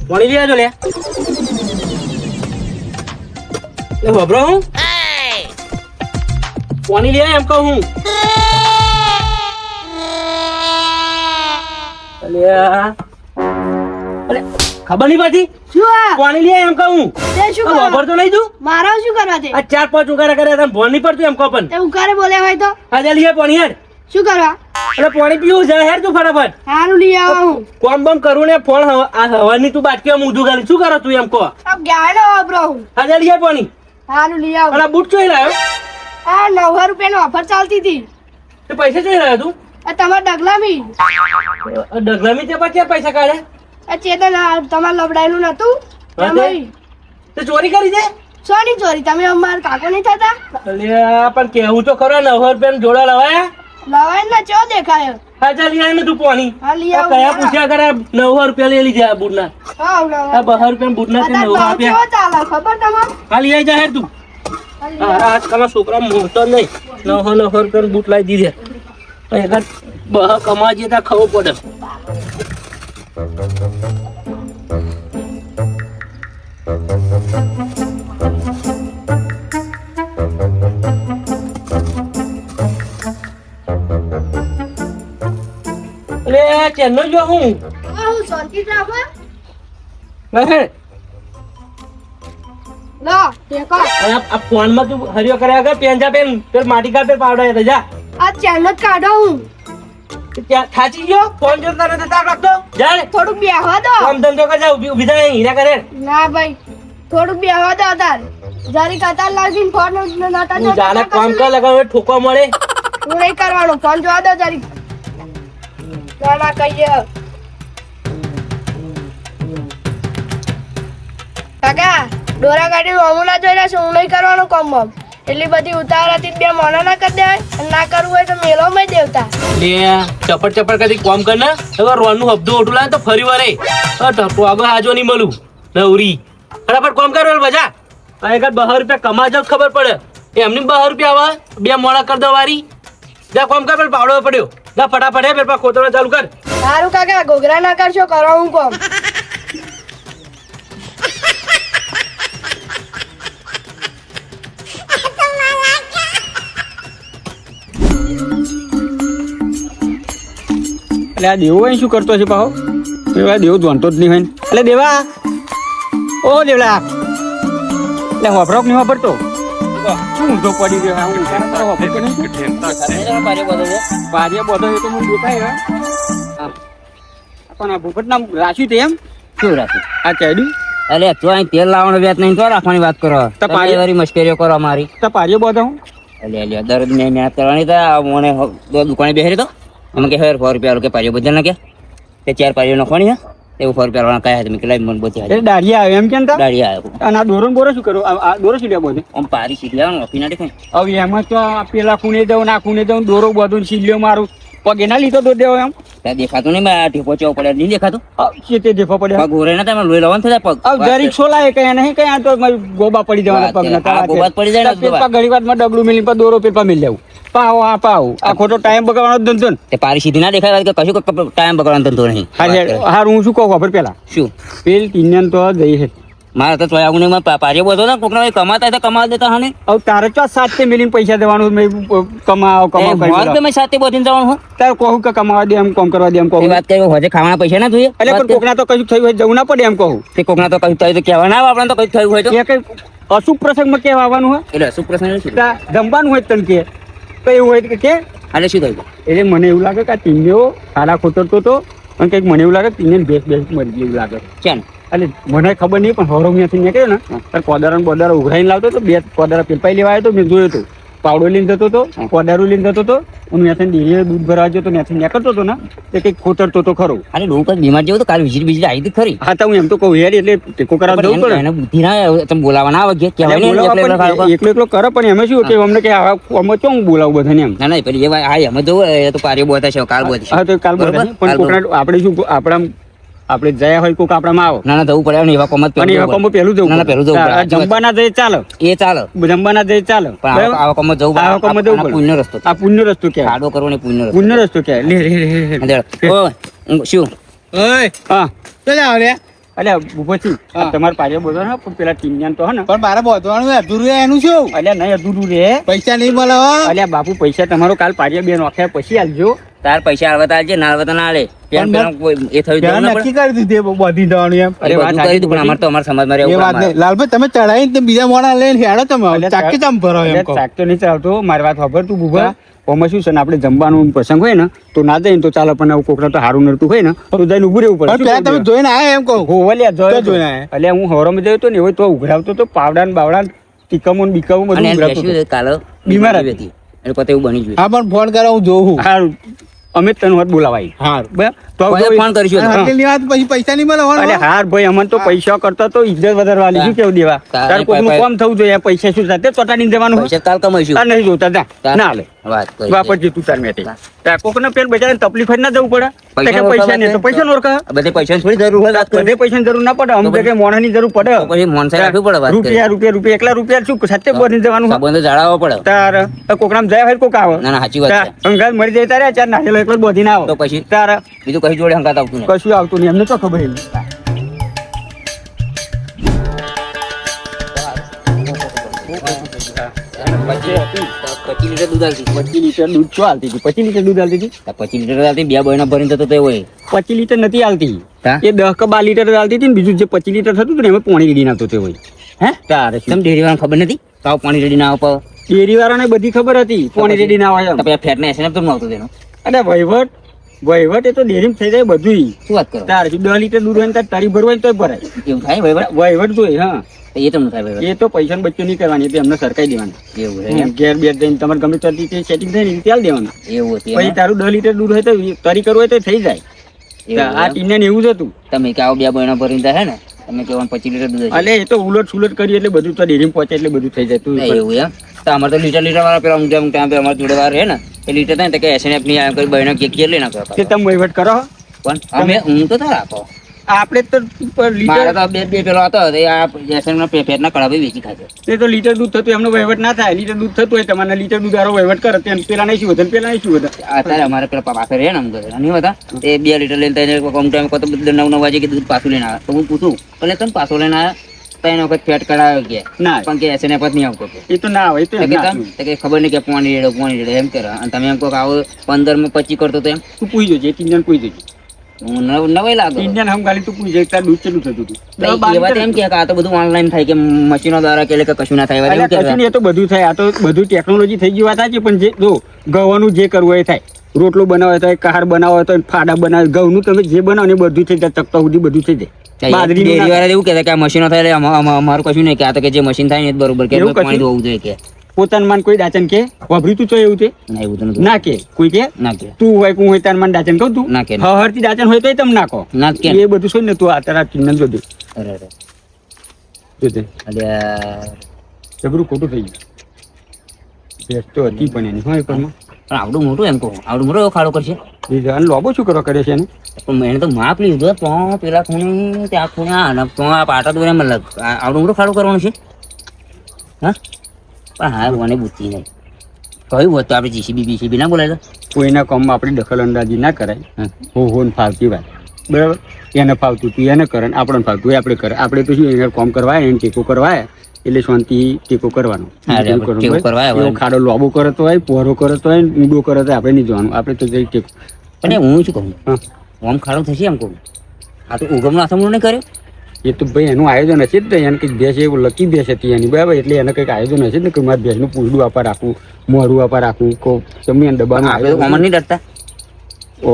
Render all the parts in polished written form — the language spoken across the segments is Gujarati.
પાણી લઈ આવજો લે વબરો હું પાણી લઈ આવ એમ કહું હું અરે ખબર નહીં પડતી શું આ પાણી લઈ આવ એમ કહું તે શું આ વબર તો નહીં તું મારા શું કરવા તે આ 4-5 ઉકારા કર્યા તને ભોન નહીં પડતું એમ કહો પણ તે ઉકારે બોલ્યા હોય તો આજે લઈ આવ પાણી હેડ શું કરવા એટલે પાણી પીવું છે હેડ તું ફટાફટ હારું લઈ આવો હું કોમ બમ કરું ને ફોન આ હવાની તું બાટકી ઊંધું ગાલી શું કરો તું એમ કહો अब જ્ઞાન વાપરો હું આજે લઈ આવ પાણી હારું લઈ આવો અને બૂટ ચોઈ લાવ્યો આ 900 રૂપિયાનો ઓફર ચાલતી હતી તે પૈસા ચોઈ લાવ્યો તું આ તમારા ડગલામી ડગલામી તે પછી પૈસા કાઢે આ ચેતન તમારે લબડાયેલું નતું હા તે? તમારી તે ચોરી કરી છે સોની ચોરી તમે અમાર કાકો નહીં થતા અલ્યા પણ કેવું તો ખરો 900 રૂપિયા જોડા લવાયા લવાય ને ચો દેખાયો હાજર લઈ આવીને તું પાણી હા લઈ આ આવો કયા પૂછ્યા કરે 900 રૂપિયા લઈ લીધા બૂટના હા આ 200 રૂપિયા બૂટના તે 900 આપ્યા ચાલે ખબર તમારે આ લઈ આવી જા હેડ તું આજકાલના છોકરા મોટો નહીં 900 રૂપિયા બૂટ લાવી દીધે એકાદ બહ કમા જતા ખવું પડે અરે ચેન્નો જો હું હું શાંતિ રાખો હેડ લો ટેકો અને આ ફોનમાં તું હરિયો કર્યા કર પેન જા પેન પેલ માટી કા પેલ પાવડા હતા જા આ ચેનલ જ કાઢો હું ત્યાં થાચી ગયો ફોન જોતા નથી તાર રાખતો જા થોડુંક બેહવા દો કામ ધંધો કરજા ઊભી થાય હીરા કરે ના ભાઈ થોડુંક બેહવા દો તાર જરી કતાર લાગીને ફોન નતા તું જાને કામ કર લગાવ ઠોકો મળે હું નહીં કરવાનું ફોન જોવા દો જરી ના કહીએ કાકા ડોરા કાઢી હું ના જોઈ રહ્યા હું નહીં કરવાનું કામ બમ એટલી બધી ઉતાવળ હતી બે મોના ના કરી દેવાય અને ના કરવું હોય તો મેલો માં દેવતા લે ચપટ ચપટ કદી કોમ કર ને હવે રોનનું હબ્દો ઓટું લાવે તો ફરી વારે ટકો આગળ હાજો નહીં મળું નવરી ફટાફટ કોમ કર બજા આ એક 200 રૂપિયા કમા જ ખબર પડે એમની 200 રૂપિયા આવે બે મોડા કર દો વારી જા કોમ કર પેલ પાવડો પડ્યો જા ફટાફટ હે પેલા ખોતરવા ચાલુ કર સારું કાકા ઘોઘરા ના કરશો કરો હું કોમ એટલે આ દેવો અહીં શું કરતો છે પાહો દેવા દેવો ધોનતો જ નહીં હોય એટલે દેવા ઓ દેવલા એટલે હોફરોક નહીં વાપરતો શું ઊંધો પડી ગયો હું વિચાર કરો વાપરતો નહીં ભાર્ય બધો એ તો મને દેખાય હા પણ આ ભૂપતના રાખ્યું તે એમ શું રાખ્યું આ ચાડ્યું એટલે તો અહીં તેલ લાવવાનો વેત નહીં તો રાખવાની વાત કરો તો પાડી વારી મશ્કરીઓ કરો અમારી તો ભાર્ય બધો હું એટલે દરરોજ ને મહેનત કરવાની તો મને દુકાને બેસી તો અમે કે 100 રૂપિયા કે પારીઓ બધા નાખ્યા તે 4 પારીઓ નાખવાની હે એવું 100 રૂપિયા કયા તમે કે લાઈ મને બધી એટલે દાઢિયા આવે એમ કેમ તા દાડી આવ્યો અને આ દોરો ને બોરો શું કરો આ દોરો શું લે બધે આમ પારી સીધી લેવાનું ઓફી ના દેખાય હવે એમાં તો આ પેલા ખૂણે દઉં ના ખૂણે દઉં દોરો બધું સીલ્યો મારું પગે ના લીધો તો દેવો એમ ત્યાં દેખાતું નહીં મેં ઠેકો ચો પડે નહીં દેખાતું છે તે દેખો પડે પગ ઉરે ના તમે લોહી લાવવાનું થતા પગ હવે જરીક સોલાય કયા નહીં કયા તો ગોબા પડી જવાના પગ હા, ગોબા જ પડી જાય ને પેપા ઘણી વારમાં ડબલું મિલી પર દોરો પેપા મિલ લેવું પાવ આ ખોટો ટાઈમ બગાડવાનો ધંધો ને તે પારી સીધી ના દેખાય કે કશું ટાઈમ બગાડવાનો ધંધો નહીં હારું હું શું કહું ખબર પેલા શું પેલ ટીનિયન તો જઈ છે મારે તો આવું નહીં પારીઓ બધો ને કોકના કમાતા હોય તો કમાવા દેતા હા ને હવે તારે ચો 7 મિલીને પૈસા દેવાનું મેં કમાવ મેં સાથે બોધીને જવાનું હું તારે કહું કે કમાવા દે એમ કોમ કરવા દે એમ કહું એ વાત કરી હોજે ખાવાના પૈસા ના જોઈએ એટલે પણ કોકના તો કશું થયું હોય જવું ના પડે એમ કહું તે કોકના તો કશું થયું તો કહેવા ના આવે આપણે તો કશું થયું હોય તો એ કઈ અશુભ પ્રસંગમાં કહેવા આવવાનું હોય એટલે શું પ્રશ્ન શું જમવાનું હોય તને કે તો એવું હોય કે એટલે શું થયું એટલે મને એવું લાગે કે આ ટીંગો સારા ખોતરતો હતો અને કંઈક મને એવું લાગે ટીંગને બેસ મરી ગઈ એવું લાગે ચાલ એટલે મને ખબર નહીં પણ હરોમિયાથી નીકળ્યો ને ત્યારે કોદારા ને બોદારા ઉઘરાઈને લાવતો હતો બે કોદારા પેલપાઈ લેવા આવ્યો તો મેં જોયો હતો પાવડો લઈને જતો હતો કોદારું લઈને જતો હતો હું ત્યાંથી ડેરીએ દૂધ ભરવા જતો ત્યાંથી નીકળતો હતો ને તે કંઈક ખોતરતો હતો ખરો અરે ડોક બીમાર જેવું તો કાલ વિઝિટ બીજી આવી હતી ખરી હા તો હું એમ તો કહું યાર એટલે ટેકો કરાવ જવું પડે એને બુદ્ધિ ના તમે બોલાવા ના આવે કહેવાય ને એકલો એકલો કરે પણ એમ શું કે અમને કે આમાં ચો હું બોલાવું બધાને એમ ના ના પેલી એ હા એમ જવું એ તો પારીઓ બોતા છે કાલ બોતી હા તો કાલ બોલા પણ કોકના આપણે શું આપણે જયા હોય કોક આપણામાં આવો ના ના જવું પડે એવા કોમ અને એવા કોમ પહેલું જવું ના ના પહેલું જવું પડે જમવાના જઈ ચાલો એ ચાલે જમવાના જઈ ચાલો પણ આવા કોમ જવું આવા કોમ જવું પડે પુણ્ય રસ્તો આ પુણ્ય રસ્તો કે આડો કરવો ને પુણ્ય રસ્તો પુણ્ય રસ્તો કે લે લે લે શું ઓય હા ચાલ આવ રે અલ્યા ભૂપતજી, આ હા. તમારા પાછળ બોલો ને પણ પેલા ટીનિયાને તો હે ને પણ મારે બોધવાનું અધૂરું છે, એનું શું અલ્યા નહીં અધૂરું રે પૈસા નહીં મળે હો. અલ્યા બાપુ પૈસા તમારો કાલ પાછળ બે નોખ્યા પછી આલજો. તાર પૈસા આવતા આલજે, ના આવતા ના આલે. પેલા પણ પેલા કોઈ એ થયું ત્યાં જવું ના નક્કી પડે. કરી દીધું બધી જવાનું એમ અરે વાત બધું કરી દીધું, પણ અમારે તો અમારા સમાજમાં એ રહેવું વાત પડે. નહીં લાલભાઈ, તમે ચડાવીને તે બીજા મોડા લઈને હેડો તમે અલ્યા ચાકી ચમ ભરો એમ અલ્યા કહો. શાક તો નહીં ચાલતો મારી વાત ખબર તું ભૂભા હા. ઓમાં શું છે ને આપણે જમવાનું પ્રસંગ હોય ને તો ના જઈને તો ચાલે પણ આવું કોકરા તો હારું નડતું હોય ને તો જઈને ઉભું રહેવું પડે. પણ પેલા તમે જોઈને આયા એમ કહો. હોવલ્યા તો જોયો જોઈને આયા. અલ્યા હું હોરમાં જયો તો ને એવો તો ઉઘરાવતો તો પાવડા ને બાવડા ટીકમો ને બીકમો બધું અને એમ ઉઘરાવતો કહેશું હતો. કે કાલે બીમાર બીમારી હતી. એટલે પોતે એવું બની ગયું. હા પણ ફોન કરો હું જોઉં. હારું અમે જ તને વાત બોલાવાય હારું. બરાબર? તો કોઈ હવે ફોન કરીશું તો. હકેલની વાત પછી પૈસા નહીં મળે હો. અરે હાર ભાઈ અમને તો પૈસા કરતા તો ઇજ્જત વધારવા લીધી કેવું દેવા તારે તાર કોકનું પાઈ- કોમ થવું જોઈએ પૈસા શું સાથે ચોટાડી જવાનું હોય? પૈસા કાલ કમાઈશું. આ નહીં જોતા જા. ના હાલે વાત કરી. વાપરજે તું તાર મેથી તાર કોકને પેન બજારે તકલીફ જ ના જવું પડે તો કે પૈસા પૈસા નહીં તો પૈસા નો રખા બધે પૈસાની થોડી જરૂર હોય વાત કરી. બધે પૈસાની જરૂર ના પડે અમુક જગ્યાએ મોણાની જરૂર તો પડે પછી મોનસાઈ રાખવું પડે વાત કરી. રૂપિયા રૂપિયા રૂપિયા એકલા રૂપિયા શું સાથે બની જવાનું હોય? સંબંધો જાળવવો પડે. તાર કોકનામ જાય હોય કોક આવે ના ના સાચી વાત છે. અંગાત મરી જાય તારે ચાર નાખેલો એકલો જ બોધી ના તો આવે પછી તાર બીજું કઈ જોડે હંગાત આવતું નહીં. કશું આવતું નહીં એમને તો ખબર નહીં. પચીસ લીટર દૂધ આલતી. 25 લીટર દૂધ શું હાલતી હતી 25 લીટર દૂધ હાલતી હતી આ 25 લીટર આલતી, બે બહેનો ભરીને જતો તો હોય. 25 લીટર નથી હાલતી હા? એ 10 કે 12 લીટર હાલતી હતી ને બીજું જે 25 લીટર થતું હતું ને એમાં પાણી રેડી નાખતો તે હોય હે તારે તમે ડેરીવાળાને ખબર નથી કાવ પાણી રેડી ના આવો ડેરી વાળાને બધી ખબર હતી પાણી રેડી ના હોય એમ. તો પછી ફેટ ને એસએનએફ તો ન આવતું તેનું. અને વહીવટ એ તો ડેરીમાં થઈ જાય બધું શું વાત કરો? તારે 10 લીટર દૂધ હોય ને તારે તારી ભરવું હોય ને તોય ભરાય એવું થાય ભાઈ બરાબર? વહીવટ જોઈએ હા એ તો ન થાય ભાઈ એ તો પૈસાનો બચ્ચો નહીં કરવાની એ તો એમને સરકાઈ દેવાની એવું છે એમ? ઘેર બેર જઈને તમારે ગમે ત્યાંથી સેટિંગ થાય ને એ રીતે આલી દેવાનું એવું હતું પછી એમ? તારું 10 લીટર દૂધ હોય તો તારી કરવું હોય તો થઈ જાય એવું આ એમ? ટીને એવું જ હતું તમે કે આવો બે બહેનો ભરીને જાય હે ને તમે કહેવાનું 25 લીટર દૂધ હશે. અલે એ તો ઉલટ સુલટ કરી એટલે બધું તો ડેરીમાં પહોંચે એટલે બધું થઈ જાય તું ના, એવું એમ? તો અમારે તો લીટર વાળા પેલા ઊંઘા ઊંઘા પેલા અમારા જોડે વાળા રહે ને એ લીટર થાય ને તો કે એસએનએફ ની આ કોઈ બહેનો કેક લઈ નાખો તે તમે વહીવટ કરો પણ અમે હું તો તાર આપો આપણે તો મારે લીટર તો બે પેલો હતો તે આ એસએનએફ ફેટના કડાવી વેચી ખાશે. તે તો લીટર દૂધ થતું એમનો વહીવટ ના થાય લીટર દૂધ થતું હોય તમારે લીટર દૂધ આરો વહીવટ કરે તે પેલા નહીં શું વધે પેલા નહીં શું વધે અત્યારે અમારે પેલા પાસે રહે ને અમુક નહીં હતા એ 2 લીટર લઈને તઈને અમુક ટાઈમ કતો 9 વાગે કે દૂધ પાછું લઈને આવે તો હું પૂછું એટલે તમે પાછું લઈને આવ્યા 3 વખત ફેટ કઢાવ્યો કે ના પણ કે એસએનએફ જ નહીં આવતો કે. એ તો ના હોય એ તો તો એમ કે ના તમ? તો કે ખબર નહીં કે પોણી રેડો એમ કરે અને તમે એમ કહો કે આવો 15 માં 25 કરતો તો એમ તું પૂછ જોજે એક ઇન્ડિયન પૂછ જોજે હું નવાઈ લાગો. ઇન્ડિયન હમ ખાલી તું પૂછ જોજે તાર દૂધ કેટલું થતું હતું એ વાત એમ કે આ તો બધું ઓનલાઈન થાય કે મશીનો દ્વારા કે એટલે કે કશું ના થાય એવા અલ્યા એવું કશું કે નહીં, એ તો બધું થાય આ તો બધું ટેકનોલોજી થઈ ગઈ વાત સાચી પણ જે જો ઘઉંનું જે કરવું હોય એ થાય રોટલો બનાવો થાય કહાર બનાવો હોય તો ફાડા બનાવે ઘઉંનું તમે જે બનાવો ને એ બધું થઈ જાય ચકતા સુધી બધું થઈ જાય બાજરીનું ડેરી ના- વાળા એવું કહેતા કે આ મશીનો થાય એટલે અમારું કશું નહીં કે આ તો કે જે મશીન થાય ને એ જ બરોબર કે એવું એટલું પાણી કશું? ધોવું જોઈએ કે પોતાનું માન કોઈ દાચન કે વાપરી તું તો એવું તે ના એવું તો નથી. ના કે કોઈ કે ના કે તું હોય કું હોય તાર માન દાચન કહું તું ના કે હરથી દાચન હોય તોય તમે નાખો ના જ કે એ બધું શું ને તું આ તારા ચિહ્ન જોજે અરે અરે જોજે અલ્યા, જબરું ખોટું થઈ ગયું ભેંસ તો હતી પણ એની હોય પણ પણ આવડું મોટું એમ કહું આવડું મોટો એવો ખાડો કરશે અને લોબો શું કરવા કરે છે એને પણ એને તો માપ લીધો તો પેલા ખૂણે ત્યાં ખૂણે આ અને તો આ પાટા દોરે મતલબ આવડું મોટું ખાડું કરવાનું છે હા પણ હા મને બુદ્ધિ નહીં કહ્યું હોત તો આપણે જીસીબી ના બોલાય કોઈના કામમાં આપણી દખલ અંદાજી ના કરાય હમ. હો ને ફાવતી વાત બરાબર એને ફાવતું તું એને કરે ને આપણને ફાવતું હોય આપણે કરે આપણે તો શું એને કામ કરવા એને ટેકો કરવા આવ્યા, એટલે શાંતિ ટેકો કરવાનો હા, ટેકો કરવાનો ટેકો હોય. કરવા આવ્યા એવો ખાડો લોબો કરતો હોય પહોરો કરતો હોય ઊંડો કરતો હોય આપણે નહીં જોવાનું આપણે તો જઈ ટેકો પણ એ હું શું કહું હા આમ ખાડો થશે એમ કહું આ તો ઉગમનો આથમણો નહીં કર્યો એ તો ભાઈ એનું આયોજન હશે જ ને એને કંઈક ભેંસ એવું લકી ભેંસ હતી એની બરાબર એટલે એને કંઈક આયોજન હશે જ ને કે મારે ભેંસનું પૂરડું આપવા રાખવું મોરું આપવા રાખવું કો તમે એને ડબ્બાનું આપણે તો કોમન નહીં ડરતા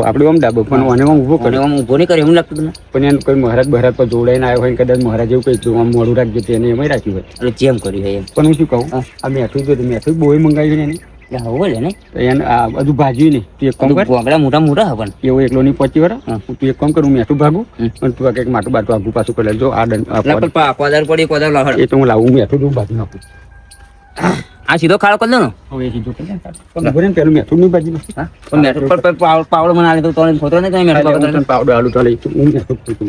આપણે આમ ડાબો પણ આને આમ ઊભો અને કર્યો આમ ઊભો નહીં કર્યો એવું લાગતું તમને પણ એને કોઈ મહારાજ બહારાજ પર જોડાઈને આવ્યો હોય ને કદાચ મહારાજ એવું કંઈ આમ મોડું રાખજો તો એને એમ રાખ્યું હોય એટલે જેમ કર્યું હોય એમ પણ હું શું કહું હા. આ મેઠું જો મેઠું બહુ મંગાવ્યું ને એને એટલે હવે લે ને તો એને આ બધું ભાજ્યું નહીં તું એક કામ કર ગોગડા મોટા મોટા હા પણ એવો એકલો નહીં પહોંચી વળે હા. તું એક કામ કર હું મેઠું ભાગું હમ. અને તું આ કંઈક માટું બાટું આગું પાછું કરી લેજો આ એટલે પદ. પણ કોદાર પડી કોદાર લાવડ એ તો હું લાવું મેઠું તું ભાજી નાખું આ સીધો ખાડો કરી દો ને હવે એ સીધું કરી દે ને તારે. પણ ઉભો રહે ને પેલું મેઠું નહીં ભાજી નાખું. હા પણ મેઠો પણ પાવડો મને આલે તો તોને ફોટો નહીં કઈ મેઠો અરે હું પકડતો તને પાવડર આલુ તો લઈ તું હું મેઠું ફૂટું.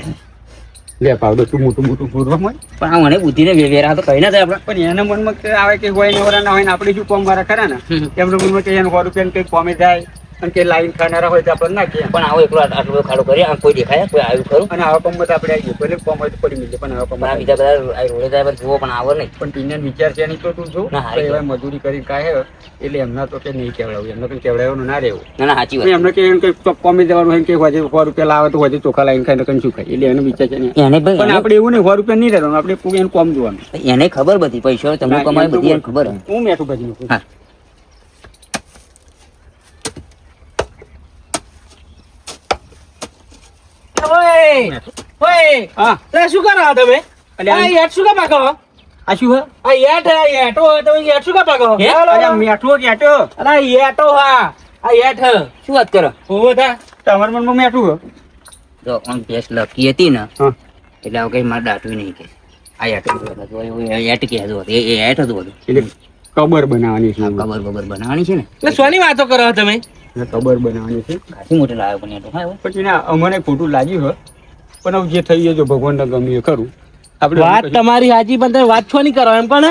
લે પાવડર તું મોટું મોટું ફૂટવા મળે પણ આ મને બુદ્ધિ ને વેરા તો કઈ ના થાય આપણે પણ એના મનમાં કે આવે કે હોય ને વરા ના હોય ને આપણે શું કોમ વાળા ખરા ને હમ. એમના મનમાં કે એને 100 રૂપિયાનું કંઈક કોમે જાય અને કે લાઈન ખાનારા હોય તો આપણે નાખીએ પણ આવો એકલો આટલો બધો ખાડો કરી કોઈ દેખાય કોઈ આવ્યું ખરું અને આવા કામમાં તો આપણે આવીએ ભલે કામ હોય તો પડી મળીએ પણ આવા પણ આ કામમાં બીજા બધા આ રોડે જાય જુઓ પણ આવો નહીં પણ ટીનને વિચાર છે નહીં તો તું જો ના, હારી એવા મજૂરી કરી કાંઈ હે એટલે એમના તો કે નહીં કહેવડાવું એમને કંઈ કહેવડાવવાનું ના રહેવું ના સાચી વાત એમને કે એમ કે કોમી દેવાનું હોય કે હોજે 100 રૂપિયા લાવે તો હોજે ચોખા લાવીને ખાઈને કંઈ શું ખાય એટલે એનો વિચાર છે નહીં એને પણ ભાઈ આપણે એવું નહીં 100 રૂપિયા નહીં રહેવાનું આપણે એનું કોમ જોવાનું એને ખબર બધી પૈસા તમે કમાય બધી એને ખબર હે. હું મેઠું ભજી હા. ઓય ઓય હા લે શું કરો છો તમે અલ્યા, આ યાર શું કા પાકો આ શું હે આ યાટો તમે યાર શું કા પાકો અલ્યા, મેઠું કેટો અરે યાટો હા આ યાટ શું વાત કરો હોવો તા તમારા મનમાં મેઠું હે જો આમ ભેંસ લકી હતી ને હા એટલે આવું કઈ મારે દાટવું નહીં કે આ યાટ કે હતું એ યાટ હતું બધું એટલે કબર બનાવવાની છે આ કબર બબર બનાવવાની છે ને એટલે શોની વાતો કરો છો તમે કબર બનાવવાની છે ખાસી મોટી લાવ્યો પણ યાર હા પછી ના અમને ખોટું લાગ્યું હે પણ હવે જે થઈ ગયું જો ભગવાનને ગમ્યું એ ખરું આપણે વાત તમારી સાચી પણ તમે વાત છો નહીં કરો એમ કોને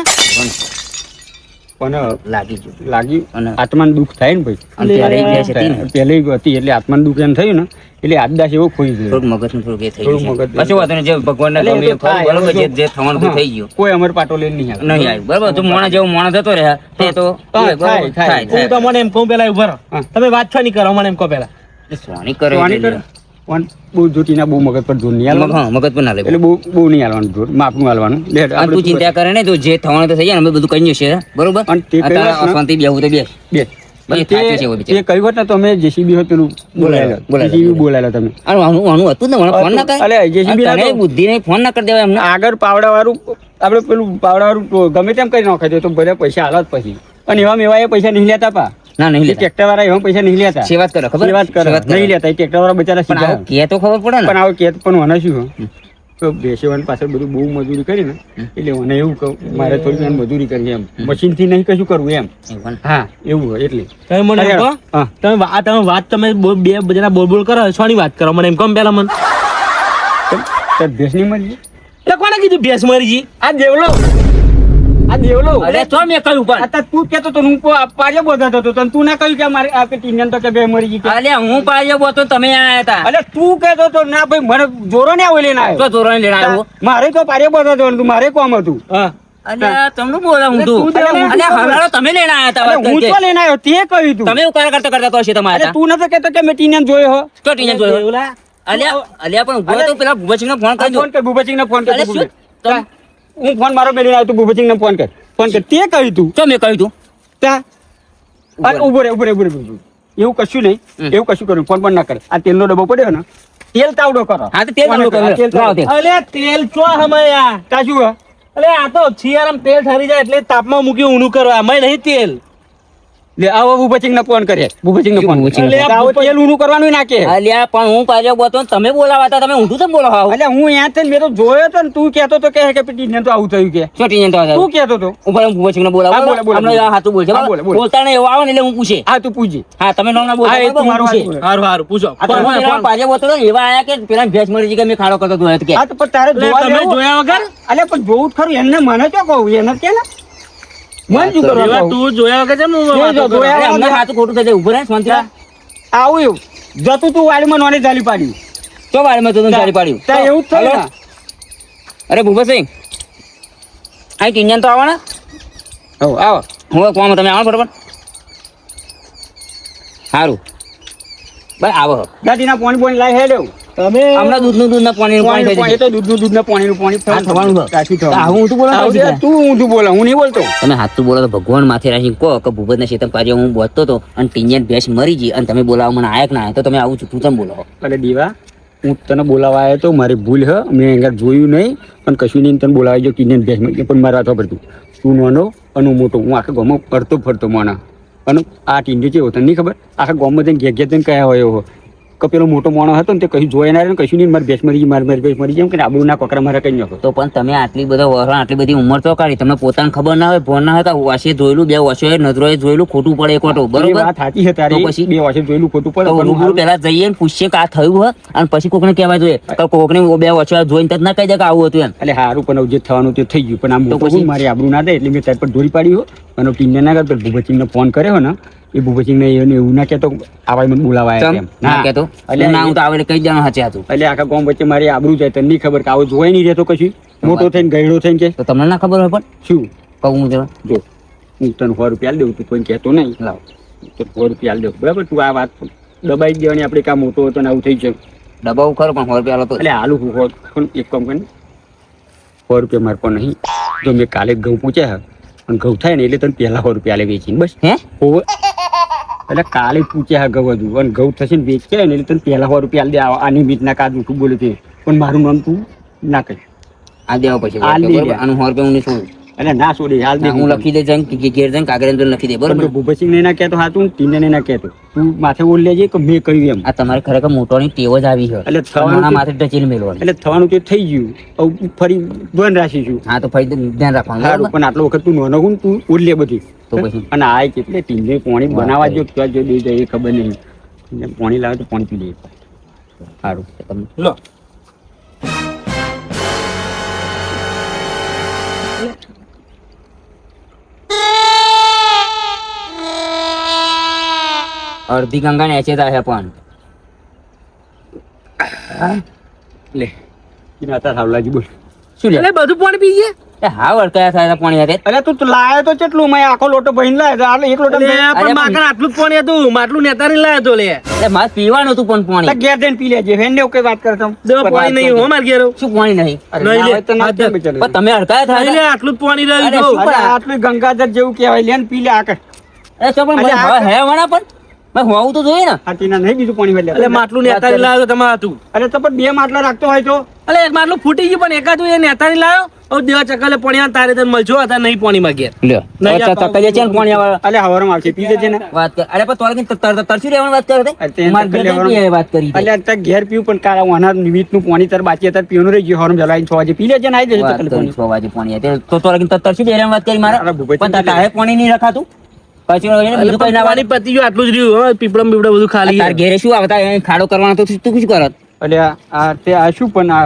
પણ લાગી ગયું લાગ્યું અને આત્માને દુઃખ થાય ને ભાઈ અને ત્યારે એ ભેંસ હતી ને પહેલે હતી એટલે આત્માને દુઃખ એમ થયું ને એટલે આદાસ એવો ખોઈ ગયો થોડુંક મગજનું થોડુંક એ થઈ થોડું ગયું મગજ છે. પછી વાંધો નહીં, જે ભગવાનને એટલે એ ગમે એ તો થાય, બરોબર, એ તો- જે થવાનું તે થઈ ગયું કોઈ અમારે પાટો લઈને નહીં આવે નહીં આવ્યું બરાબર તું મોણા જેવો મોણા જતો રહ્યા તે તો હા, બરાબર, થાય. હું તમને એમ કહું પેલા ઉભા રહો હા. તમે વાત છો નહીં કરો મને એમ કહો પેલા સોની કરે સોની એટલે કરે. પણ બહુ જોટીના બહુ મગજ પર જોર નહીં હાલવાનું હા, મગજ પણ ના લે એટલે બહુ નહીં હાલવાનું જોર માપનું હાલવાનું લે અને આપણે તું ચિંતા કરે ને તો જે થવાનું તો થઈ જાય ને અમે બધું કહી છે બરોબર અને તે અત્યારે કઈ વાત ના- અશાંતિ બેહવું તો બેસ બે એ સાચું છે, એવું બિચારું. તે કહ્યું હોત ને તો અમે જેસીબી હોય પેલું બોલાયેલો બોલાયેલો. JCB બોલાયેલો તમે અને આનું હતું જ ને મને ફોન ના કરે અલે, JCB અને તને ના તો- બુદ્ધિ નહીં ફોન ના કરી દેવાય એમને આગળ પાવડા વાળું આપણે પેલું પાવડા વાળું ગમે તેમ કરી નાખે છે તો બધા પૈસા હાલત પછી અને એવા મેવા એ પૈસા નહીં લેતા પા ના નહીં લેતા ટ્રેક્ટર વાળા એવા પૈસા નહીં લેતા છે વાત કરો ખબર એ વાત કરે છે વાત કરે. નહીં લેતા ટ્રેક્ટર વાળા બચારા પણ સીધા આવું કે તો ખબર પડે ને પણ આવું કે પણ મને શું તો બેસેવાની પાછળ બધું બહુ મજૂરી કરી ને એટલે મને એવું કહું મારે થોડી ઘણી મજૂરી કરવી એમ મશીન થી નહીં કશું કરવું એમ એવું ને. હા એવું હોય એટલે તમે મને એમ કહો હા તમે વાત તમે બે જણા બોલ બોલ કરો શોની વાત કરો મને એમ કહો પેલા મને તો ભેંસ નહીં મળી એટલે કોને કીધું ભેંસ મરી જી આ દેવલો આ દેવલો અરે તો મેં કહ્યું પણ અત્યારે તું કેતો તો હું પાડે બોધાતો હતો તને તું ના કહ્યું કે મારે આ પેટી ઇન્ડિયન તો કે બે મરી ગઈ કે અલે હું પાડ્યો બોતો તમે આયા હતા અરે તું કહેતો તો ના ભાઈ મને જોરો ને આવો લઈને તો આવ્યો ધોરણ લઈને આવ્યો મારે તો પાડે બોધાતો હતું મારે કોમ હતું હા અલે તમને બોલા હું તું તું દેવા- અલે હલાળો તમે લઈને આયા હતા અરે વાત હું કરકે. તો લઈને આવ્યો તે કહ્યું તું તમે ઉકાર કરતા કરતા તો હશે તમારે અરે તું નતો કેતો કે મેં ટીનિયન જોયો હો તો ટીચર જોયો દેવલા અલ્યા અલ્યા પણ ઉભો તો પેલા ભૂપતસિંહનો ફોન કરી દો ફોન કર ભૂપતસિંહ ને ફોન કર અરે તું શું? ભૂપત. હું ફોન મારો મેળવીને આવ્યો તું ભૂપતસિંહ ને ફોન કર તે કહ્યું તું તો મેં કહ્યું તું ત્યાં અરે ઉભો રે ઉભો રે ઉભો રે, ઉભો રે. એવું કશું નહીં એવું કશું કર્યું ફોન પણ ના કરે આ તેલનો ડબ્બો પડ્યો ને તેલ તાવડો કરો હા તો તેલ ચાલુ કરો. તેલ લાવો તેલ. અલે તેલ ચો હમયા તા શું હે? અલે આ તો શિયાળામાં તેલ ઠરી જાય એટલે તાપમાં મૂકી ઊનું કરવા અમે નહીં તેલ લે આવો ભૂપતસિંહ ને ફોન કરે ભૂપતસિંહ ને ફોન ભૂપતસિંહ ને આવો તેલ ઊનું કરવાનું નાખે અલ્યા પણ હું પાછો બોતો તમે બોલાવા હતા તમે ઊંધું તો બોલાવા એટલે હું અહીંયા થઈને મેં તો જોયો તો ને તું કહેતો તો કે ટીનિયન તો આવું થયું કે શું ટીચર તો તું કહેતો તો ઉપર હું ભૂપતસિંહને બોલાવો હા, બોલે, બોલે, હમણાં બોલે. આ હાથું બોલશે હા, બરાબર? બોલે, બોલે. બોલતા ને એવું આવે ને એટલે હું પૂછે હા તું પૂછી હા તમે નામ ના હા, એ બોલતા તું મારું પૂછે હાથ હારું હારું પૂછો આ તો પણ મને પેલા ફોન- પાછો બોલતો હતો ને, એવા આયા કે પેલા ભેંસ મરી ગઈ કે મેં ખાડો કરતો હતો એમ કે હા તો પણ તારે એટલે જોવા તમે જેવું- જોયા વગર અલે પણ જોવું જ ખરું એને મને તો કહું એને કે ને મન શું કરવા દેવા કહું? તું જોયા વગર કેમ જોઈ વાતો જો, કરો? જોયા. અરે અમને હાથું ખોટું થઈ જાય ઉભો રહે શાંતિથી. આવું એવું જતું તું વાડીમાં નોની ચાલી પાડ્યું તો વાળીમાં તું સારી પાડ્યું ત્યાં એવું જ થયું હલો? ને અરે ભૂપતસિંહ આ ટીનિયન તો આવો ને હો આવો હું કોમ તમે આવો ફટાફટ સારું બસ આવો દાદીના પાણી લાઈ હેડ્યો તમે હમણાં દૂધનું પાણી પાણી થઈ એ તો દૂધનું પાણી આ થવાનું છે. સાચું થવાનું. આ હું ઊંધું બોલું આવું છું. છે, તું ઊંધું બોલે હું નહીં બોલતો તમે હાથું બોલો તો ભગવાન માથે રાખીને કહો કે ભૂપતના શેતમ પાછો હું બોલતો હતો અને ટીનિયન ભેંસ મરી ગઈ અને તમે બોલાવો મને આયા કે ના આયા તો તમે આવું છૂટું તમે બોલો અરે દીવા હું તને બોલાવા આવ્યો તો મારી ભૂલ હ મેં અહીંયા જોયું નહીં પણ કશું નહીં તને બોલાવી જો કિનિયન ભેંસ મરી ગઈ. પણ મારે વાતો પડતું તું નાનો અને હું મોટો હું આખા ગામમાં ફરતો ફરતો માના અને આ ટીંડી કેવો તને નહીં ખબર આખા ગામમાં જઈને ઘેર ઘેર જઈને કયા હોય એવો કે પેલો મોટો માણસ હતો ને તે કશું જોઈ ના રહ્યો ને કશું નહીં મારી ભેંસ મરી ગઈ મારી ભેંસ મરી ગઈ એમ કે આબરૂ ના કોકરા મારે કઈ નાખો તો પણ તમે આટલી બધા વર્ષ આટલી બધી ઉંમર તો કાઢી તમને પોતાને ખબર ના હોય ભોન ના હોય કે વાસે જોયેલું બે વાસે નજરોએ જોયેલું ખોટું પડે એક વાટો એ બરોબર વાત સાચી છે તારી તો પછી? બે વર્ષે જોયેલું ખોટું પડે તો પણ રૂબરૂ પેલા જઈએ ને પૂછીએ કે આ થયું હોય અને પછી કોકને કહેવાય જોઈએ તો કોકને બે વાસે જોઈને તો જ ના કહી દે કે આવું હતું એમ એટલે હારું પણ જે થવાનું તે થઈ ગયું પણ આ મોટો પછી? હું મારી આબરૂ ના દે એટલે મેં તાર પર દોરી પાડી હો અને ટીમને ના કરતો ભૂપતસિંહને ફોન કર્યો ને એ ભૂપતસિંહ ને એવું ના કહેતો આવા મને બોલાવાય ચમ ના કહેતો એટલે ના હું તો આવે કઈ જણ હચે હતું એટલે આખા ગામ વચ્ચે મારી આબરૂ જાય તને નહીં ખબર કે આવો જોવાય નહીં રહેતો કશું મોટો થઈને ગયડો થઈને કે તો તમને ના ખબર હોય પણ શું કહું હું જરા જો હું તને 100 રૂપિયા દઉં તું કોઈ કહેતો નહીં લાવ તો 100 રૂપિયા દઉં બરાબર તું આ વાત દબાઈ જ દેવાની આપણે કામ મોટો હતો ને આવું થઈ છે દબાવ ખરો પણ 100 રૂપિયા તો એટલે હાલું હું પણ એક કામ કરીને 100 રૂપિયા મારે પણ નહીં જો મેં કાલે ઘઉં પૂછ્યા અને ઘઉં થાય ને એટલે તને પહેલા 100 રૂપિયા લે વેચીને બસ હે હોવે એટલે કાલે પૂછ્યા ઘઉં હજુ અને ઘઉં થશે ને વેચ ને એટલે તને પહેલા 100 રૂપિયા દે આની મીટના કાજ ઉઠું બોલે છે પણ મારું નામ તું ના કહી આ દેવા પછી હાલ દે બરોબર આનું 100 રૂપિયા હું નહીં છોડું એટલે ના છોડી હાલ દે હું લખી દે જઈને ઘેર જઈને કાગળ અંદર લખી દે બરોબર ભૂપતસિંહ ને ના કહેતો હાતું ટીને ના કહેતો તું માથે બોલ લેજે કે મેં કહ્યું એમ આ તમારે ખરેખર મોટોની ટેવ જ આવી છે એટલે થવાનું તમારા માથે ટચીને મેળવાની એટલે થવાનું તે થઈ ગયું હવે ફરી બંધ રાખીશું હા તો ફરી ધ્યાન રાખવાનું સારું બરોબર? પણ આટલો વખત તું નાનો હું તું ઉડ લે બધી તો પછી? અને આ કેટલે ટીને પાણી બનાવવા જો ક્યાં જો દે જાય એ ખબર નહીં ને પાણી લાવે તો પાણી પી લે સારું તમે લો અડધી ગંગા ને એચે થાય પણ લે એના હતા સાવલાજી બોલ શું લે એટલે બધું પાણી પી ગયા એ હા વળકાયા થાય પાણી હાથે અરે તું લાયો તો કેટલું મેં આખો લોટો ભરીને લાયો તો આટલો એક લોટો અલે, ભરીને પણ માકણ આટલું જ પાણી હતું માટલું નેતારી લાયો તો લે એટલે મારે પીવાનું હતું પણ પાણી ઘેર જઈને પી લેજે ફેન ને કઈ વાત કરતો દવા પાણી નહીં હો માર ઘેર શું પાણી નહીં અરે નહીં ના લે. હોય તો ના હાથ કેમ ધર. વિચારે? પણ તમે હડકાયા નહીં લે થાય આટલું જ પાણી રહ્યું અરે, જો શું અરે આટલું ગંગાધર જેવું કહેવાય લે ને પી લે આકર એ તો પણ અરે, મને હે વણા પણ મેં હોવું તો જોઈએ ને હાથીના નહીં બીજું પાણી એટલે વેલે માટલું નેતારી લાયો તો તમારે હતું અરે તો પણ બે માટલા રાખતો હોય તો અલે એક માટલું ફૂટી ગયું પણ એકાદું એ નેતારી લાયો હવે દેવા ચકલે પાણી આવે તારે તને મળજો હતા નહીં પાણી માં ઘેર લ્યો નહીં અચ્છા તકલીફ છે ને પાણી આવે અલે હવારમાં આવશે પી જજે ને વાત કર અરે પણ તોરે તરસી રહેવાની વાત કરે અરે તે મારે ઘેર લેવાનું. જઈને વાત કરી અલે અત્યારે ઘેર પીવું પણ કાળા વાના નિમિત્તનું પાણી તાર બાકી અત્યારે પીવાનું રહી ગયું હવારમાં જલાઈને 6 વાગે પી લેજે ને આવી જજે વાત તકલીફ કરી નહીં. 6 વાગે પાણી આવે તો તોરે તરસી રહેવાની વાત કરી મારે અરે ભૂપતજી પણ તારે પાણી નહીં રખાતું પછી અલે બીજું કઈ ના પાણી પતી ગયું આટલું જ રહ્યું હવે પીપળમ બીપળમ બધું ખાલી તાર ઘેરે શું આવતા અહીં ખાડો કરવાનો તો તું શું કરત અલે આ તે આ શું પણ આ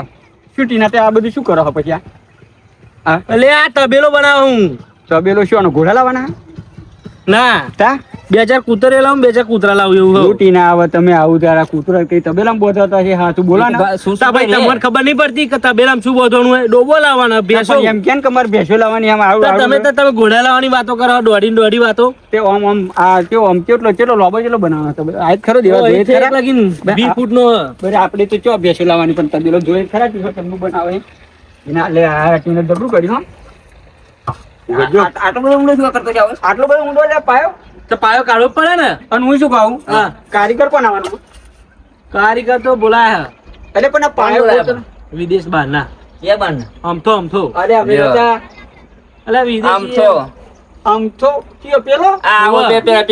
શું ટીના તે આ બધું શું કરો છો પછી આ અલે આ તબેલો બનાવું હું તબેલો શું આનો ઘોડા લાવવાના ના તા 2-4 કૂતરે લાવું 2-4 કૂતરા લાવું એવું હોઉં. ટીના આવે તમે આવું તારા કૂતરા કઈ તબેલામાં બોધાતા છે હા તું બોલા ને શું તા ભાઈ તમને ખબર નહીં પડતી કે તબેલામાં શું બોધવાનું હોય ડોબો લાવવાનો ભેંસો એમ કેમ કે મારે ભેંસો લાવવાની આમ આવું તો તમે આવું તો તમે ઘોડા લાવવાની વાતો કરો દોડી વાતો તે આમ આમ આ કેવો આમ કેટલો લોબો કેટલો બનાવવાનો તબેલો આ જ ખરો દેવા ઓ, જોઈએ એ છે ખરા? એક લગીન 20 ફૂટનો બરાબર આપણે તો ચો ભેંસો લાવવાની પણ તબેલો જોઈએ ખરા ટીસો તમને બનાવે એના લે આ ટીને જબરું કર્યું હો આટલો બધો ઊંડો શું કરતો જાવ આટલો બધો ઊંડો લે પાયો તો પાયો કાઢવો જ પડે ને અને હું શું કહું હા. કારીગર કોણ આવવાનું કારીગર તો બોલાયા એટલે પણ આ પાયો કોણ કોણ? વિદેશ બહાર ના એ બાન આમથો અરે અમે લ્યો. હતા અલે વિદેશ આમ તો આમ તો કયો પેલો આવો પેલા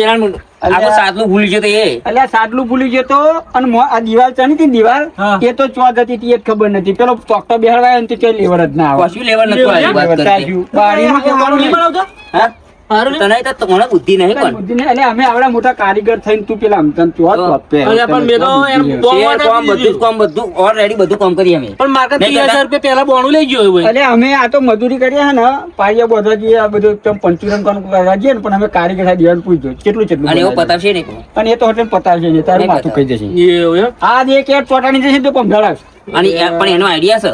આખો સાતલું ભૂલી ગયો તો એ અલ્યા સાદલું ભૂલી જતો અને આ દિવાલ ચણી હતી ને દિવાલ હા. એ તો ચોક હતી તી એ જ ખબર નથી પેલો ચોકટો બેહડવાય ને તે લેવર જ ના આવે કશું લેવા નતું આવી વાત લેવર કરતી તાજ્યું. બારીનું હારું કહેવાનું નહીં નહીં. બનાવતો? હા? હારું નહીં? તને તો મને બુદ્ધિ નહીં પણ બુદ્ધિ નહીં. એટલે અમે આવડા મોટા કારીગર થઈને તું પેલા આમ તને ચોક તો. ચોપે. અલ્યા પણ મેં તો એમ બુદ્ધિ બહુ છે. શેર કોમ બધું જ કોમ બધું ઓલરેડી બધું કામ કરીએ અમે પણ મારે નહીં 30,000 રૂપિયા પહેલા બોણું લઈ ગયો હોય અલ્યા અમે આ તો મજૂરી કરીએ છે ને પાયા બધા જઈએ આ બધું તમ પંચુરન કરવા જઈએ ને પણ અમે કારીગર સાથે દિવાલ પૂછજો કેટલું કેટલું અને એવું બનાવે. પતાવશે ને અને એ તો હોટેલ પતાવશે નહીં તારું નહીં માથું કહી પતાવે. જશે એવું એમ? આ એક એક ચોટાની જશે તો પંભળાવશે. અને પણ એનો આઈડિયા છે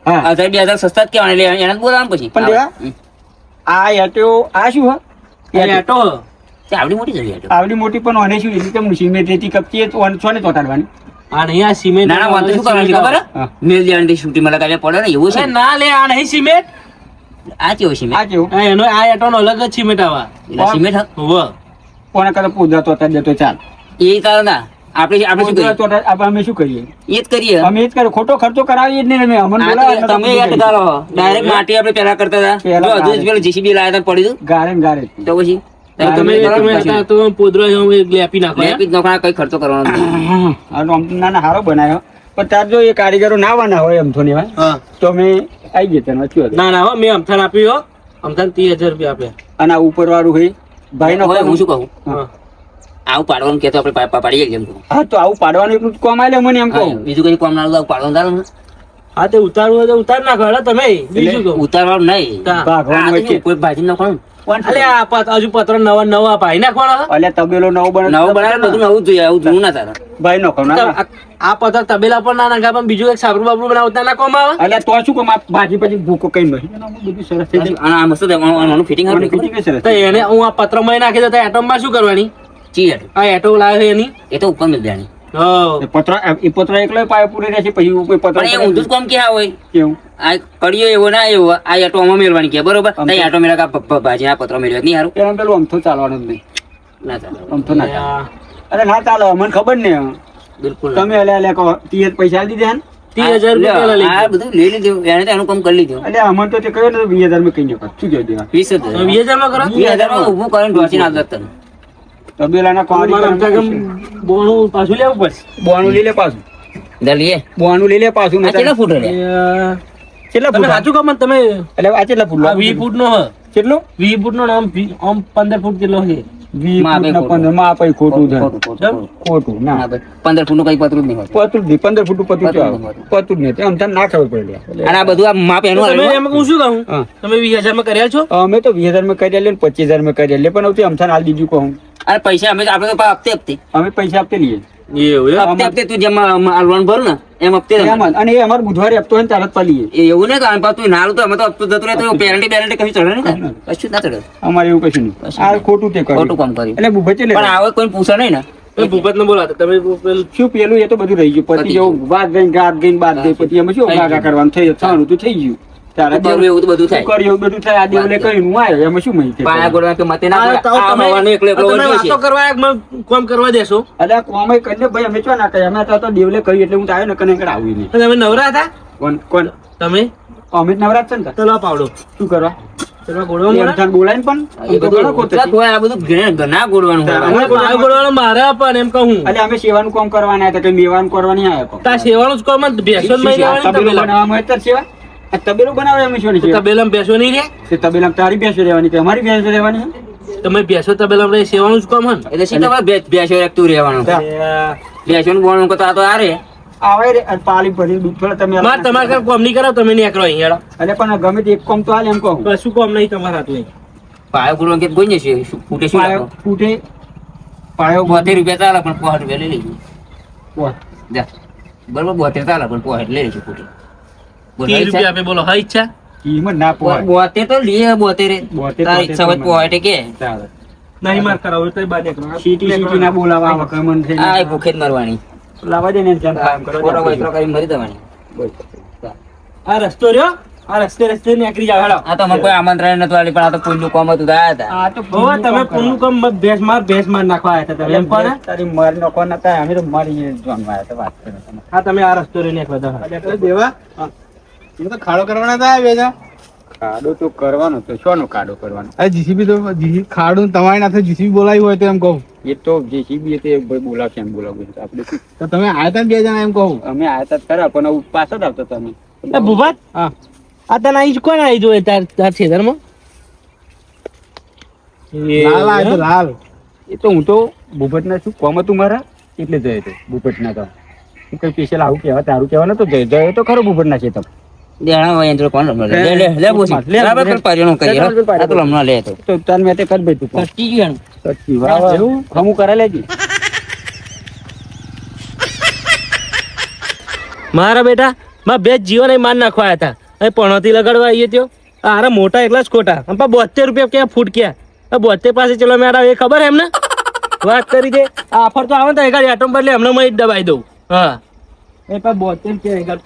હા 1000-2000 સસ્તા જ કહેવાના એટલે એને જ બોલાવવાનું પછી પણ દેવા? આ એટો આ શું હા એ એટો. તે આવડી મોટી જગ્યા છે આવડી મોટી પણ ઓને શું એની કેમ સિમેન્ટ રેતી કપચી એ તો ઓને છો ને ચોટાડવાની આ નહીં આ સિમેન્ટ નાના વાંધો શું કરવાનું છે ખબર હા. મેલ દેવાની શૂટિંગ માં લગાવ્યા પડે ને એવું છે અરે ને? ના લે આ નહીં સિમેન્ટ આ કેવું છે આ કેવું આ એનો આ એટોનો અલગ જ સિમેન્ટ આવા એટલે સિમેન્ટ હા? હોવે. કોને કદાચ પૂજા ચોટાડી દેતો ચાલ એ કારણ ના આપણે શું પૂજા કરીએ ચોટાડ આપણે અમે શું કરીએ એ જ કરીએ અમે એ જ કરીએ ખોટો ખર્ચો કરાવીએ જ નહીં અમે અમને આ બોલાવે તો તમે યાદ કરો ડાયરેક્ટ માટી આપણે પેલા કરતા હતા પહેલા જો હજુ જ પેલું જીસીબી લાયા હતા પડ્યું ગારે ને ગારે હતું. તો પછી તો તમે હતા તો પોદરો લેપી નાખો એમ? લેપી જ નોખા કઈ ખર્ચો કરવાનો નથી. આ તો આમ તો નાના હારો બનાવ્યો પણ તાર જો એ કારીગરો ના આવવાના હોય એમ તો ને હા. તો અમે આવી ગયા તને વચ્ચે ના ના હો મેં અમથાન આપ્યું હો અમથાન 30,000 રૂપિયા આપ્યા અને આ ઉપર વાળું હોય ભાઈ નો હવે હું શું કહું હા. આવું પાડવાનું કહેતો આપણે પાડીએ કેમ કહું હા તો આવું પાડવાનું એટલું જ કોમ આલે મને એમ કહું બીજું કઈ કામ ના આવું પાડવાનું તારું ને? હા તે ઉતારવું હોય તો ઉતાર નાખો હેડો તમે બીજું કહું ઉતારવાનું નહીં તા. ભાગવાનું આ તો વચ્ચે શું, કોઈ ભાજી નાખવાનું અલે આ હજુ પત્ર નવા ભાઈ નાખવાનો અલ્યા તબેલો નવો બને નવું બનાવે બધું નવું જ જોઈએ, આવું જૂનું ના ચાલે. ભાઈ નાખો ના આ પત્ર તબેલા પર ના નાખા પણ બીજું એક સાબરું બાબરું બનાવતા નાખવામાં આવે. અલ્યા તો શું કમ આ ભાજી પછી ભૂકો કઈ નહીં બધું સરસ થઈ જાય. અને આ મસ્ત છે, આનું ફિટિંગ આનું આપણી fitting ય સરસ તો એને હું આ પત્ર માં નાખી દઉં તો એટમ માં શું કરવાની? ચી હતું. આ એટો લાવે એની એ તો ઉપર મિલ દેવાની. એ પત્ર એકલો પાય પૂરે રહેશે પછી ઉપર પત્ર પણ એ ઊંધું જ કામ ક્યાં હોય? કેવું આ કડિયો એવો ના એવો, આ આટો આમાં મેળવાની કે બરોબર. તઈ આટો મેળા ભાજી ના પત્રો મેળવ્યા નહીં હારું એમ પેલું અમથું ચાલવાનું જ નહીં ના ચાલે. અમથું ના ચાલે. અરે ના ચાલે મને ખબર ને બિલકુલ તમે અલ્યા કહો 30 પૈસા આલી દીધા ને 30,000 રૂપિયા લઈ આ બધું લઈ લીધું એને તો એનું કામ કરી લીધું. અલ્યા અમને તો તે કહ્યું ને 20,000 માં કઈ નકર શું કહી દેવા 20,000 20,000 માં કરો. 20,000 માં ઊભું કરીને ઢોસીને આદત તને. તબેલાના મારા હપ્તા કેમ બોનું પાછું લેવું પડશે. બોનું લઈ લે પાછું દર લઈએ. બોનું લઈ લે પાછું આ કેટલા ફૂટ રહ્યા? કેટલા તમે ફૂટ સાચું કહો તમે એટલે આ કેટલા ફૂટ આ 20 ફૂટ નો હ કેટલું 20 ફૂટ નો આમ 15 ફૂટ જેટલો છે. 20 માં ફૂટ આપે ના 15 માં આપે ખોટું છે ખોટું. ખોટું ના ના ભાઈ, 15 ફૂટનું કઈ પતરું જ નહીં હોતું. પતું જ નહીં 15 ફૂટ પતું પતું ચાલે નહીં. પતું જ નહીં આમ તને ના ખબર પડે અને આ બધું આ માપ એનું તમે હાલેલું. એમાં હું શું કહું હા. તમે 20,000 માં કર્યા છો. અમે તો 20,000 માં કરી લે 25,000 માં કરી લે પણ હવે અમથાને હાલ દીધું કહું અને પૈસા અમે આપણે તો હપ્તે હપ્તે અમે પૈસા આપતે લઈએ એવું હપ્તે હપ્તે તું જેમ લોન ભરું ને એમ હપ્તે એમ જ. અને એ અમારે બુધવારે આપતો હોય ને ત્યારે જ પાલીએ એ એવું ને કારણ પાછું તું ના તું અમે તો હપ્તો જતો રહે તો પેરેન્ટી બેરેન્ટી કશું ચડે ને કશું જ ના ચડે. અમારે એવું કશું નહીં આ ખોટું તે કર્યું ખોટું કામ કર્યું. એટલે બુભે છે પણ આવે કોઈ પૂછે નહીં ને ભૂપત ને બોલાતા તમે પેલું શું પેલું એ તો બધું રહી ગયું પછી પતી જેવું વાત ગઈ ગાત ગઈ બાદ ગઈ પછી અમે શું થઈ ગાગા ગયું. કરવાનું થઈ થવાનું તો થઈ ગયું તારા કરવું એવું તો બધું થાય. કર્યું એવું બધું થાય આ દેવલે કર્યું હું આવ્યો એમાં શું મહી પાયા ગોળવા કે મતે ના આ ગોળવા. તો આ તમે હવાનો એકલો એકલો તમે વધ્યો વાતો છે. કરવા એક મને કામ કરવા દેશો. અલ્યા કોમે કરીને ભાઈ અમે ચો ના કહે અમે તો દેવલે કહ્યું એટલે હું તો આવ્યો ને કને કને આવી નહીં તમે નવરા હતા કોણ કોણ તમે અમે જ નવરાત છે ને તાર. ચલો પાવડો શું કરવા ચલો ગોળવા એ મળે. અમથાને બોલાવીને પણ એ એ તો ઘણો ખોટો બધું છે. તોય આ બધું ઘણા ગોળવાનું હોય. અમે પાવ ગોળવાનો મારા પણ એમ કહું અલ્યા અમે સેવાનું કામ કરવાના હતા કઈ મેવાનું કરવા નહીં આવ્યા તા સેવાનું જ કોમ બેસો જ મહી તબેલો રહેવાની બનાવવામાં હોય ત્યારે સેવા આ તબેલો બનાવે અમે શું સેવા તબેલામાં બેસો નહીં રે તે તબેલામાં તારી ભેંસો રહેવાની કે અમારી ભેંસો રહેવાની તમે બેસો તબેલામાં રહી સેવાનું જ કોમ હન. એટલે શી ખબર બેસો રાખતું રહેવાનું. બેસોનું બોલવાનું કરતા આ તો આ રે. આવે રે અને પાલી ભરી દૂધ થોડા તમે માર તમારે કાંઈ કોમ નહીં કરાવ તમે નહીં એકરો અહીં હેડો. અલ્યા પણ ગમે તે એક કામ તો હાલ એમ કહું કશું કોમ નહીં તમારા હાથું અહીં. પાયો ગોળવા કે કોઈ નહીં છે. ફૂટે શું પાયો લાગો? ફૂટે પાયો 72 રૂપિયા ચાલે પણ 65 રૂપિયા લઈ લેજો. બોલ. જા. બરોબર 72 ચાલે પણ 65 લઈ લેજો ફૂટે. બોલ, 30 ઈચ્છા? રૂપિયા આપે બોલો હા ઈચ્છા. કિંમત ના પોહાય 72 તો લઈએ 72. 72 તારી ઈચ્છા હોય તો 65 કે. ચાલે. નહીં માર કરાવો તો બાદ એકરો. સીટી ના બોલાવા આવા કઈ મન થઈ આ ભૂખે જ મરવાની. લાવા દે ને ધ્યાન કામ ખોટો કરવા વૈતરો કરીને મરી જવાની. આ રસ્તો રહ્યો આ રસ્તે નીકળી જાવ હેડો. આ તો મને કોઈ આમંત્રણ નતું આલી પણ આ તો કોઈનું કામ હતું તો આયા હતા. આ તો હવે તમે પુણ્યનું કામ મત ભેંસ માર નાખવા આવ્યા હતા તમે એમ કોને? તારી મર નકો નતા અમે તો મરી જોનમાં આવ્યા હતા વાત કરે તમે હા તમે આ રસ્તો રહી નીકળો તો. અલ્યા દેવા એ તો ખાડો કરવાના હતા બેજા ખાડો તો કરવાનો તો શોનો ખાડો કરવાનો અરે જીસીબી તો જીસી ખાડું તમારી નાથે જીસીબી બોલાવી હોય તો એમ કહું એ તો જેસીબી તે ભાઈ બોલાવશે એમ બોલાવશે આપણે શું તો તમે આયા હતા ને બે જણા એમ કહું અમે આયા તા ખરા પણ હવે પાછળ આવતા તમે એ ભૂપત હા આ તને અહીં કોણ આવી જોયે તાર છેદરમાં? લાલ આવ્યો તો લાલ એ તો હું તો ભૂપતના શું કોમ હતું મારા એટલે જયો હતો ભૂપતના તો હું કઈ સ્પેશિયલ આવું કહેવા તારું કહેવા નતો જયો તો ખરો ભૂપતના છે તમે દેણા હોય યંત્ર કોણ રમવા લે? લે લે લે બોસી. લે, બરાબર લે. કર પાર્યોનું કરીએ, હો. લે, લે, આ તો હમણાં લે તો. તો તાર મેં તે કર ભાઈ તું કોમ. સચ્ચી ગયું. સચ્ચી વાહ વાહ. એવું? હમું કરા લેજી મારા બેટા માં બે જીવન માન નાખવા આવ્યા હતા અહીં પણોતી લગાડવા આવીએ ત્યો આરા મોટા એકલા જ ખોટા આમ 72 રૂપિયા ક્યાં ફૂટ ક્યાં 72 પાસે ચલો મેડમ એ ખબર એમને વાત કરી દે આ ઓફર તો આવે ને તો એકાદ એટમ બદલે હમણાં હું દબાઈ દઉં હા એ પણ 72 ક્યાં